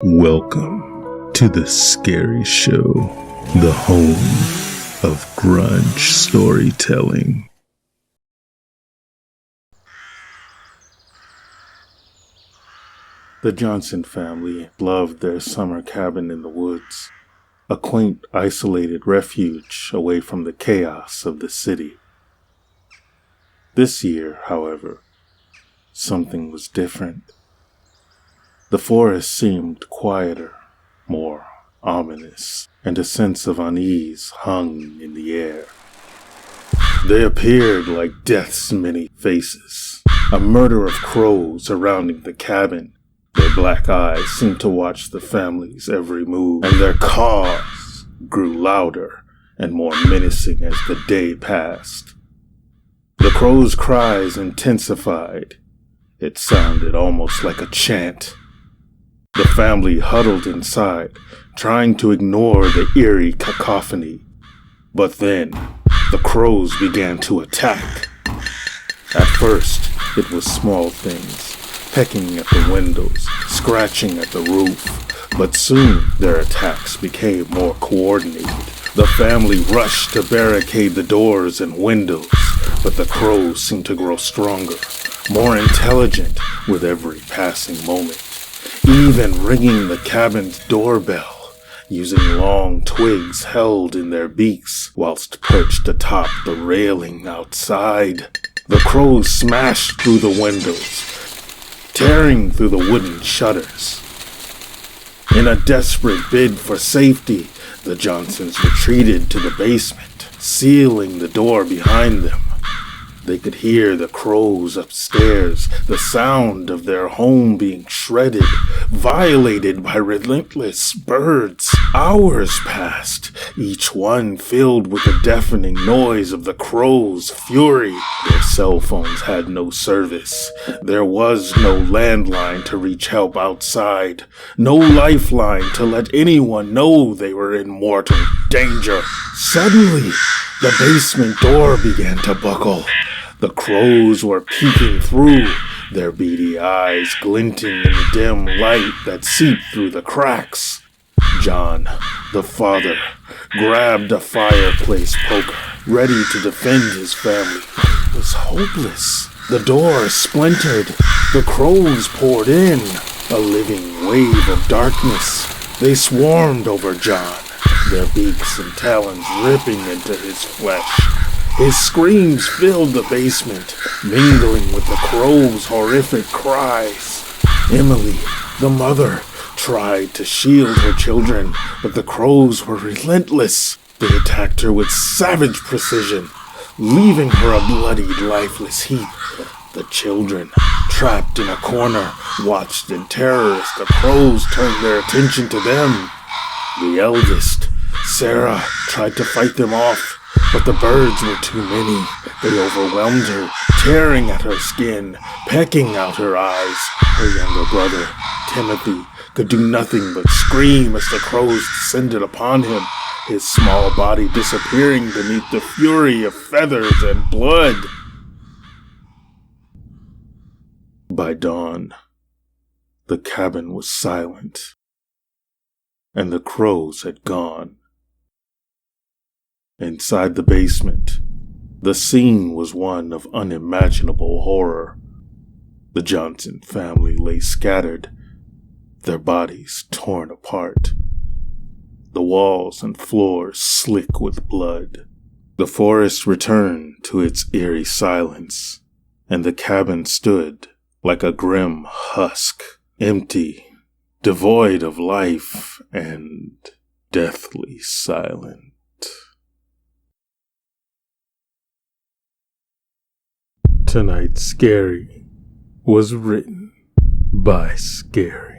Welcome to the Scary Show, the home of grunge storytelling. The Johnson family loved their summer cabin in the woods, a quaint, isolated refuge away from the chaos of the city. This year, however, something was different. The forest seemed quieter, more ominous, and a sense of unease hung in the air. They appeared like death's many faces, a murder of crows surrounding the cabin. Their black eyes seemed to watch the family's every move, and their caws grew louder and more menacing as the day passed. The crows' cries intensified. It sounded almost like a chant. The family huddled inside, trying to ignore the eerie cacophony. But then, the crows began to attack. At first, it was small things, pecking at the windows, scratching at the roof. But soon, their attacks became more coordinated. The family rushed to barricade the doors and windows, but the crows seemed to grow stronger, more intelligent with every passing moment. Even ringing the cabin's doorbell, using long twigs held in their beaks whilst perched atop the railing outside. The crows smashed through the windows, tearing through the wooden shutters. In a desperate bid for safety, the Johnsons retreated to the basement, sealing the door behind them. They could hear the crows upstairs, the sound of their home being shredded, violated by relentless birds. Hours passed, each one filled with the deafening noise of the crows' fury. Their cell phones had no service. There was no landline to reach help outside, no lifeline to let anyone know they were in mortal danger. Suddenly, the basement door began to buckle. The crows were peeking through, their beady eyes glinting in the dim light that seeped through the cracks. John, the father, grabbed a fireplace poker, ready to defend his family. It was hopeless. The door splintered. The crows poured in, a living wave of darkness. They swarmed over John, their beaks and talons ripping into his flesh. His screams filled the basement, mingling with the crows' horrific cries. Emily, the mother, tried to shield her children, but the crows were relentless. They attacked her with savage precision, leaving her a bloodied, lifeless heap. The children, trapped in a corner, watched in terror as the crows turned their attention to them. The eldest, Sarah, tried to fight them off, but the birds were too many. They overwhelmed her, tearing at her skin, pecking out her eyes. Her younger brother, Timothy, could do nothing but scream as the crows descended upon him, his small body disappearing beneath the fury of feathers and blood. By dawn, the cabin was silent, and the crows had gone. Inside the basement, the scene was one of unimaginable horror. The Johnson family lay scattered, their bodies torn apart, the walls and floors slick with blood. The forest returned to its eerie silence, and the cabin stood like a grim husk, empty, devoid of life, and deathly silent. Tonight's Scary was written by Scary.